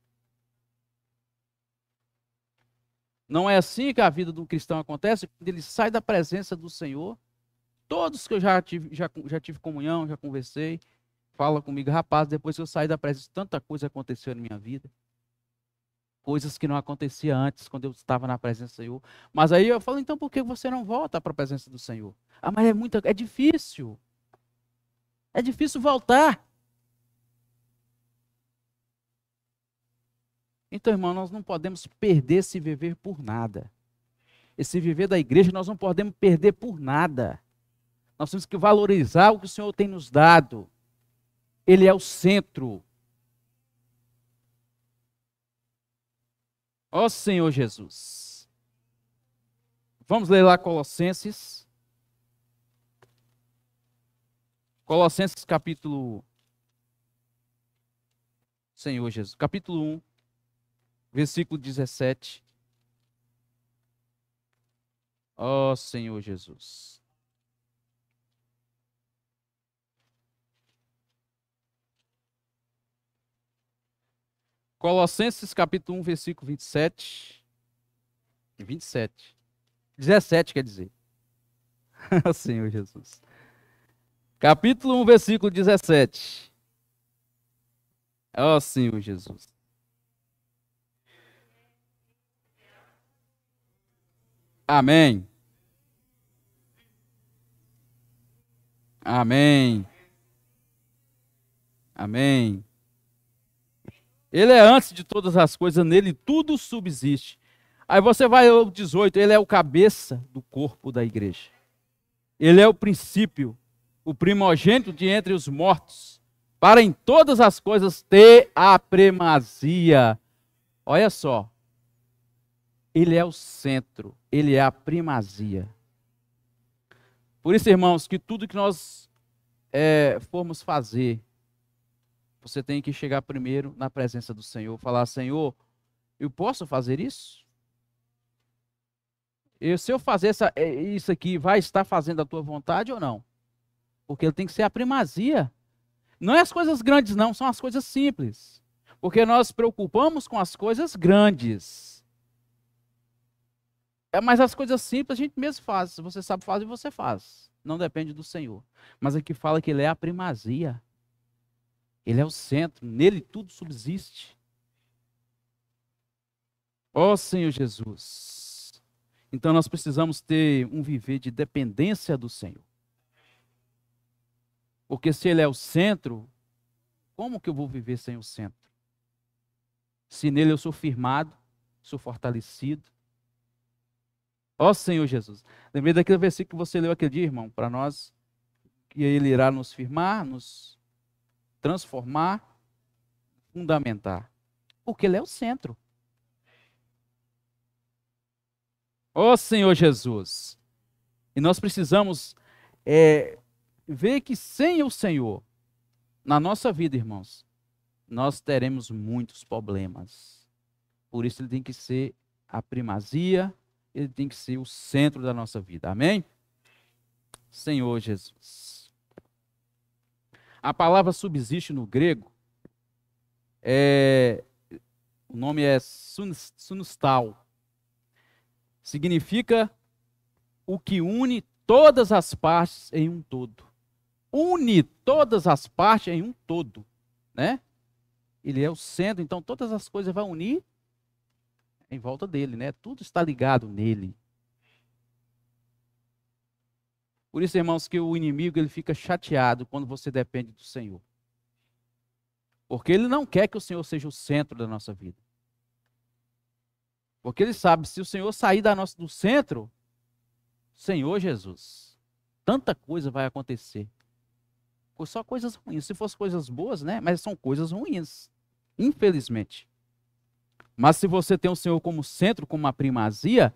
Não é assim que a vida do cristão acontece? Quando ele sai da presença do Senhor, todos que eu já tive comunhão, já conversei, fala comigo, rapaz, depois que eu saí da presença, tanta coisa aconteceu na minha vida. Coisas que não aconteciam antes, quando eu estava na presença do Senhor. Mas aí eu falo, então por que você não volta para a presença do Senhor? Ah, mas é difícil. É difícil voltar. Então, irmão, nós não podemos perder esse viver por nada. Esse viver da igreja nós não podemos perder por nada. Nós temos que valorizar o que o Senhor tem nos dado. Ele é o centro. Ó Senhor Jesus. Vamos ler lá Colossenses. Colossenses capítulo... Senhor Jesus. Capítulo 1. Versículo 17. Ó Senhor Jesus. Colossenses capítulo 1, versículo 27 e 27. 17, quer dizer. Senhor Jesus. Capítulo 1, versículo 17. Ó Senhor Jesus. Amém. Amém. Amém. Ele é antes de todas as coisas, nele tudo subsiste. Aí você vai ao 18, ele é o cabeça do corpo da igreja. Ele é o princípio, o primogênito de entre os mortos, para em todas as coisas ter a primazia. Olha só, ele é o centro, ele é a primazia. Por isso, irmãos, que tudo que nós formos fazer, você tem que chegar primeiro na presença do Senhor, falar: Senhor, eu posso fazer isso? Se eu fazer isso aqui, vai estar fazendo a tua vontade ou não? Porque ele tem que ser a primazia. Não é as coisas grandes, não, são as coisas simples. Porque nós preocupamos com as coisas grandes. Mas as coisas simples a gente mesmo faz. Se você sabe fazer, você faz. Não depende do Senhor. Mas aqui fala que ele é a primazia. Ele é o centro, nele tudo subsiste. Ó Senhor Jesus. Então nós precisamos ter um viver de dependência do Senhor. Porque se ele é o centro, como que eu vou viver sem o centro? Se nele eu sou firmado, sou fortalecido. Ó Senhor Jesus. Lembrei daquele versículo que você leu aquele dia, irmão, para nós, que ele irá nos firmar, nos transformar, fundamentar. Porque ele é o centro. Ó Senhor Jesus. E nós precisamos ver que sem o Senhor, na nossa vida, irmãos, nós teremos muitos problemas. Por isso ele tem que ser a primazia, ele tem que ser o centro da nossa vida. Amém? Senhor Jesus. A palavra subsiste no grego, o nome é sunustal. Significa o que une todas as partes em um todo. Une todas as partes em um todo, né? Ele é o centro, então todas as coisas vão unir em volta dele, né? Tudo está ligado nele. Por isso, irmãos, que o inimigo ele fica chateado quando você depende do Senhor. Porque ele não quer que o Senhor seja o centro da nossa vida. Porque ele sabe, se o Senhor sair do centro, Senhor Jesus, tanta coisa vai acontecer. Só coisas ruins. Se fossem coisas boas, né? Mas são coisas ruins, infelizmente. Mas se você tem o Senhor como centro, como uma primazia,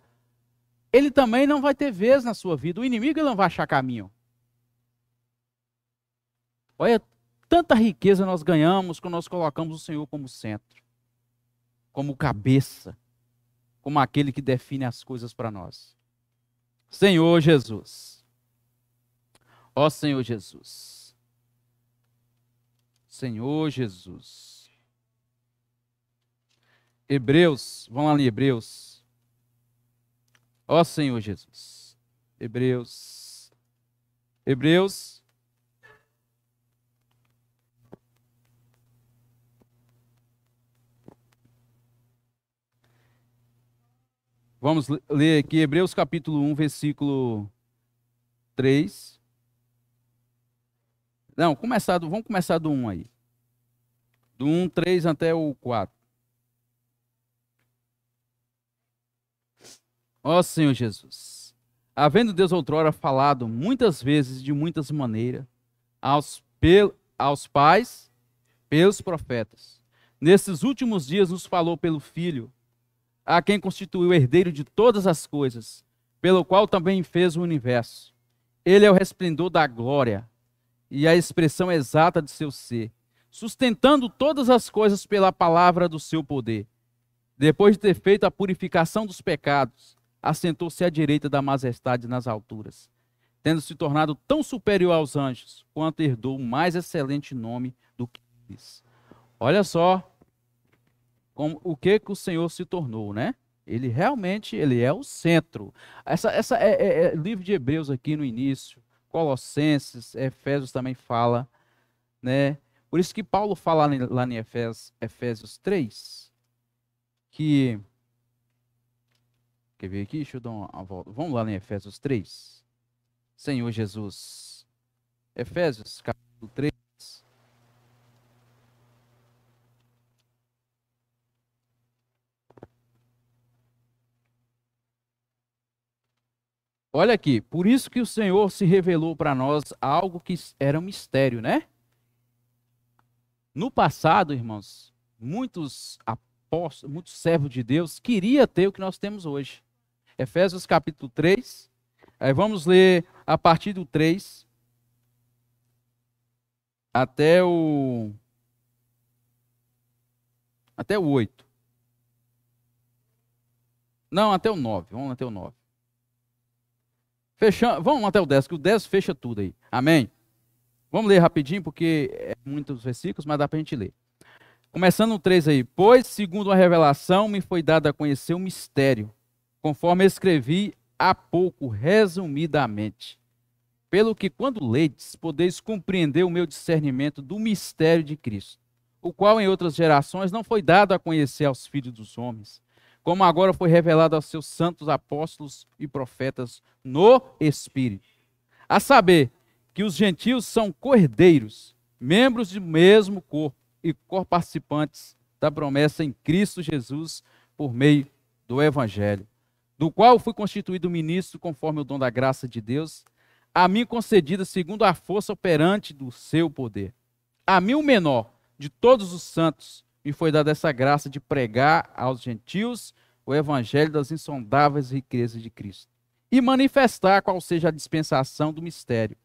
ele também não vai ter vez na sua vida. O inimigo ele não vai achar caminho. Olha, tanta riqueza nós ganhamos quando nós colocamos o Senhor como centro, como cabeça, como aquele que define as coisas para nós. Senhor Jesus. Ó Senhor Jesus. Senhor Jesus. Hebreus, vamos lá em Hebreus. Ó Senhor Jesus. Hebreus. Vamos ler aqui Hebreus capítulo 1, versículo 3. Não, vamos começar do 1 aí. Do 1, 3 até o 4. Ó Senhor Jesus, havendo Deus outrora falado muitas vezes, de muitas maneiras, aos pais, pelos profetas, nesses últimos dias nos falou pelo Filho, a quem constituiu o herdeiro de todas as coisas, pelo qual também fez o universo. Ele é o resplendor da glória e a expressão exata de seu ser, sustentando todas as coisas pela palavra do seu poder. Depois de ter feito a purificação dos pecados, assentou-se à direita da majestade nas alturas, tendo se tornado tão superior aos anjos, quanto herdou o mais excelente nome do que eles. Olha só o que o Senhor se tornou, né? Ele realmente, ele é o centro. Essa é livro de Hebreus aqui no início, Colossenses, Efésios também fala, né? Por isso que Paulo fala lá em Efésios 3, que... Quer ver aqui? Deixa eu dar uma volta. Vamos lá em Efésios 3. Senhor Jesus. Efésios, capítulo 3. Olha aqui, por isso que o Senhor se revelou para nós algo que era um mistério, né? No passado, irmãos, muitos apóstolos, muitos servos de Deus queriam ter o que nós temos hoje. Efésios capítulo 3, aí vamos ler a partir do 3 até o 8. Não, até o 9, vamos até o 9. Vamos até o 10, que o 10 fecha tudo aí. Amém? Vamos ler rapidinho, porque é muitos versículos, mas dá para a gente ler. Começando no 3 aí. Pois, segundo a revelação, me foi dado a conhecer um mistério, conforme escrevi há pouco, resumidamente. Pelo que, quando ledes, podeis compreender o meu discernimento do mistério de Cristo, o qual em outras gerações não foi dado a conhecer aos filhos dos homens, como agora foi revelado aos seus santos apóstolos e profetas no Espírito. A saber, que os gentios são cordeiros, membros do mesmo corpo e co-participantes da promessa em Cristo Jesus por meio do Evangelho, do qual fui constituído ministro conforme o dom da graça de Deus, a mim concedida segundo a força operante do seu poder. A mim, o menor de todos os santos, me foi dada essa graça de pregar aos gentios o evangelho das insondáveis riquezas de Cristo e manifestar qual seja a dispensação do mistério,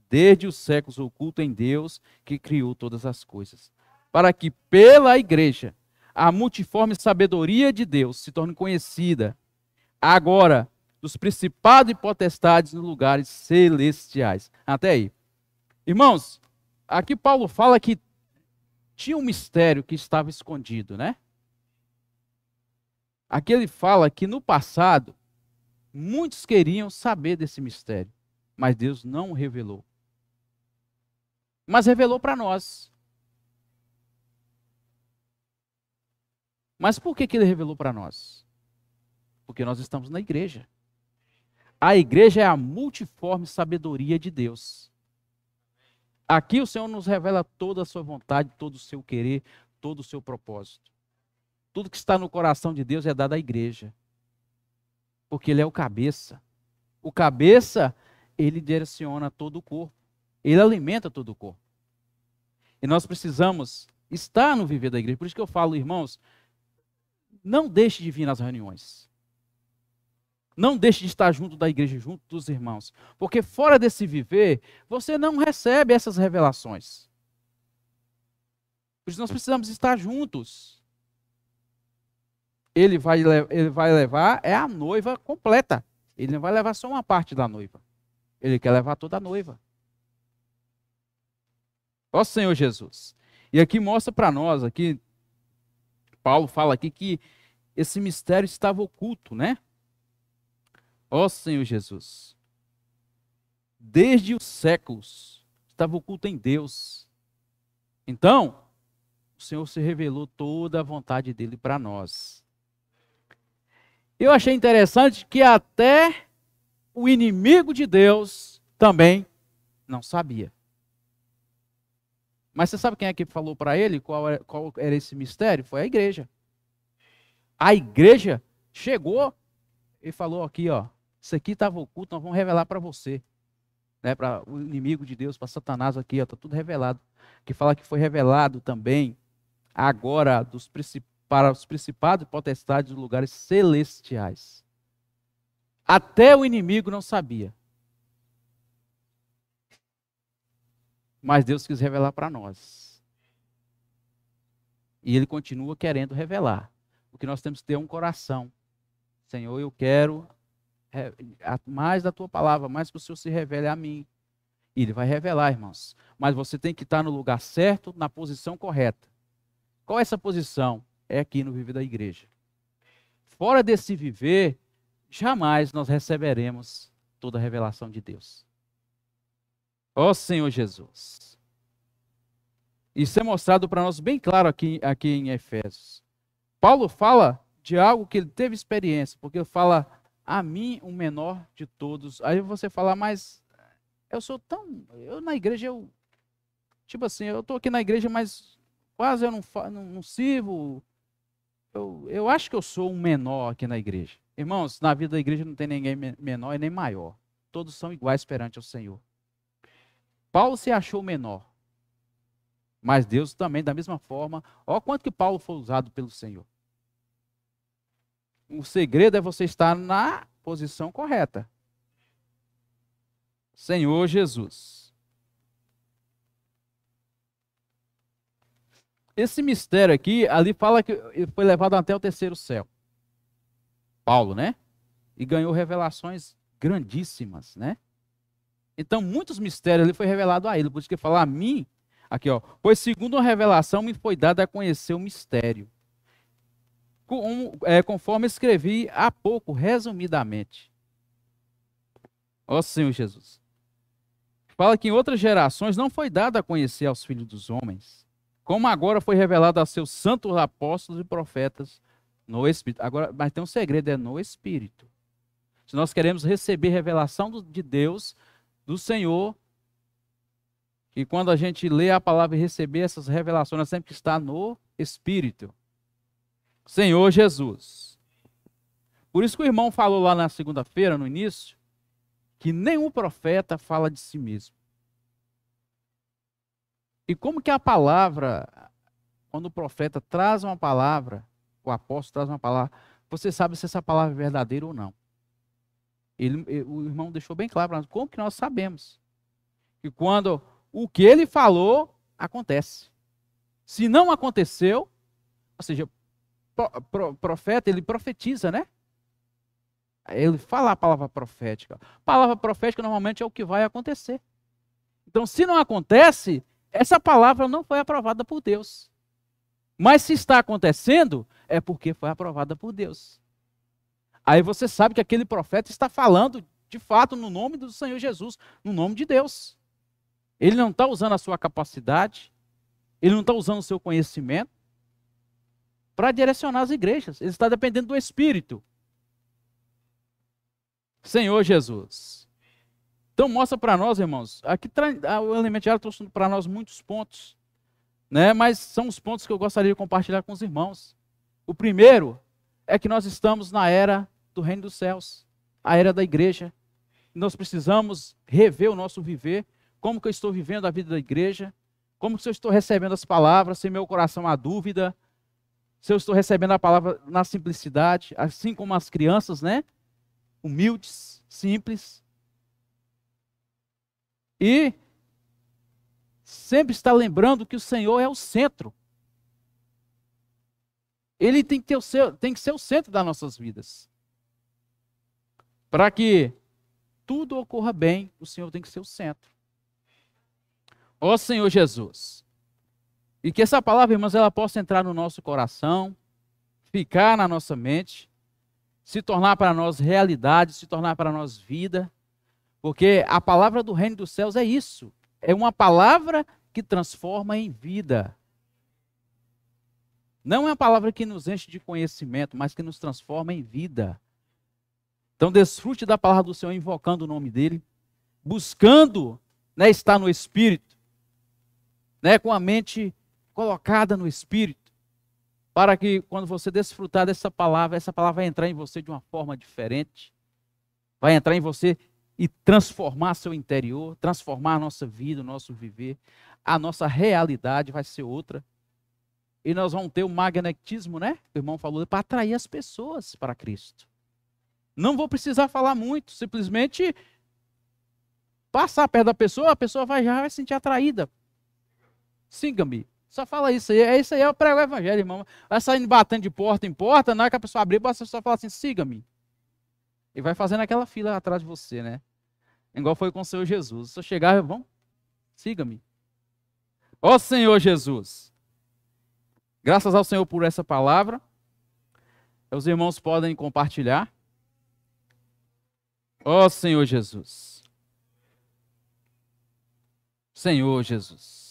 desde os séculos oculto em Deus, que criou todas as coisas, para que pela igreja a multiforme sabedoria de Deus se torne conhecida agora dos principados e potestades nos lugares celestiais. Até aí. Irmãos, aqui Paulo fala que tinha um mistério que estava escondido, né? Aqui ele fala que no passado, muitos queriam saber desse mistério, mas Deus não revelou. Mas revelou para nós. Mas por que ele revelou para nós? Porque nós estamos na igreja. A igreja é a multiforme sabedoria de Deus. Aqui o Senhor nos revela toda a sua vontade, todo o seu querer, todo o seu propósito. Tudo que está no coração de Deus é dado à igreja. Porque Ele é o cabeça. O cabeça, ele direciona todo o corpo. Ele alimenta todo o corpo. E nós precisamos estar no viver da igreja. Por isso que eu falo, irmãos, não deixe de vir nas reuniões. Não deixe de estar junto da igreja, junto dos irmãos. Porque fora desse viver, você não recebe essas revelações. Por isso nós precisamos estar juntos. Ele vai levar a noiva completa. Ele não vai levar só uma parte da noiva. Ele quer levar toda a noiva. Ó Senhor Jesus. E aqui mostra para nós, aqui, Paulo fala aqui que esse mistério estava oculto, né? Ó Senhor Jesus. Desde os séculos, estava oculto em Deus. Então, o Senhor se revelou toda a vontade dele para nós. Eu achei interessante que até o inimigo de Deus também não sabia. Mas você sabe quem é que falou para ele qual era esse mistério? Foi a igreja. A igreja chegou e falou aqui, ó, isso aqui estava oculto, nós vamos revelar para você. Né, para o inimigo de Deus, para Satanás aqui, está tudo revelado. Que fala que foi revelado também agora para os principados e potestades dos lugares celestiais. Até o inimigo não sabia. Mas Deus quis revelar para nós. E Ele continua querendo revelar. O que nós temos que ter é um coração. Senhor, eu quero mais da Tua palavra, mais que o Senhor se revele a mim. E Ele vai revelar, irmãos. Mas você tem que estar no lugar certo, na posição correta. Qual é essa posição? É aqui no viver da igreja. fora desse viver, jamais nós receberemos toda a revelação de Deus. Ó Senhor Jesus. Isso é mostrado para nós bem claro aqui em Efésios. Paulo fala de algo que ele teve experiência, porque ele fala, a mim, o menor de todos. Aí você fala, mas eu na igreja, tipo assim, eu estou aqui na igreja, mas quase eu não sirvo. Eu acho que eu sou um menor aqui na igreja. Irmãos, na vida da igreja não tem ninguém menor e nem maior. Todos são iguais perante ao Senhor. Paulo se achou menor. Mas Deus também, da mesma forma, olha quanto que Paulo foi usado pelo Senhor. O segredo é você estar na posição correta. Senhor Jesus. Esse mistério aqui, ali fala que ele foi levado até o terceiro céu. Paulo, né? E ganhou revelações grandíssimas, né? Então, muitos mistérios ali foi revelado a ele. Por isso que ele fala a mim, aqui ó, pois segundo a revelação me foi dada a conhecer o mistério. Conforme escrevi há pouco, resumidamente. Ó Senhor Jesus. Fala que em outras gerações não foi dado a conhecer aos filhos dos homens, como agora foi revelado a seus santos apóstolos e profetas no Espírito. Agora, mas tem um segredo, é no Espírito. Se nós queremos receber revelação de Deus, do Senhor, e quando a gente lê a palavra e receber essas revelações, nós temos que estar no Espírito. Senhor Jesus. Por isso que o irmão falou lá na segunda-feira, no início, que nenhum profeta fala de si mesmo. E como que a palavra, quando o profeta traz uma palavra, o apóstolo traz uma palavra, você sabe se essa palavra é verdadeira ou não. O irmão deixou bem claro para nós, como que nós sabemos? Que quando o que ele falou, acontece. Se não aconteceu, ou seja, profeta, ele profetiza, né? Ele fala a palavra profética. Palavra profética normalmente é o que vai acontecer. Então, se não acontece, essa palavra não foi aprovada por Deus. Mas se está acontecendo, é porque foi aprovada por Deus. Aí você sabe que aquele profeta está falando, de fato, no nome do Senhor Jesus, no nome de Deus. Ele não está usando a sua capacidade, ele não está usando o seu conhecimento para direcionar as igrejas. Ele está dependendo do Espírito. Senhor Jesus. Então mostra para nós, irmãos, aqui o elemento diário trouxe para nós muitos pontos, né? Mas são os pontos que eu gostaria de compartilhar com os irmãos. O primeiro é que nós estamos na era do reino dos céus, a era da igreja. Nós precisamos rever o nosso viver, como que eu estou vivendo a vida da igreja, como que eu estou recebendo as palavras, se meu coração há dúvida, se eu estou recebendo a palavra na simplicidade, assim como as crianças, né? Humildes, simples. E sempre está lembrando que o Senhor é o centro. Ele tem que ser o centro das nossas vidas. Para que tudo ocorra bem, o Senhor tem que ser o centro. Ó Senhor Jesus. E que essa palavra, irmãos, ela possa entrar no nosso coração, ficar na nossa mente, se tornar para nós realidade, se tornar para nós vida. Porque a palavra do reino dos céus é isso. É uma palavra que transforma em vida. Não é uma palavra que nos enche de conhecimento, mas que nos transforma em vida. Então desfrute da palavra do Senhor, invocando o nome dEle, buscando, né, estar no Espírito, né, com a mente colocada no Espírito, para que quando você desfrutar dessa palavra, essa palavra vai entrar em você de uma forma diferente, vai entrar em você e transformar seu interior, transformar a nossa vida, o nosso viver, a nossa realidade vai ser outra. E nós vamos ter o magnetismo, né? O irmão falou, para atrair as pessoas para Cristo. Não vou precisar falar muito, simplesmente passar perto da pessoa, a pessoa já vai se sentir atraída. Siga-me. Só fala isso aí. Isso aí é o prego evangelho, irmão. Vai saindo batendo de porta em porta, na hora que a pessoa abrir, você só fala assim, siga-me. E vai fazendo aquela fila atrás de você, né? Igual foi com o Senhor Jesus. Se eu chegar, vamos, siga-me. Ó Senhor Jesus. Graças ao Senhor por essa palavra. Os irmãos podem compartilhar. Ó Senhor Jesus. Senhor Jesus.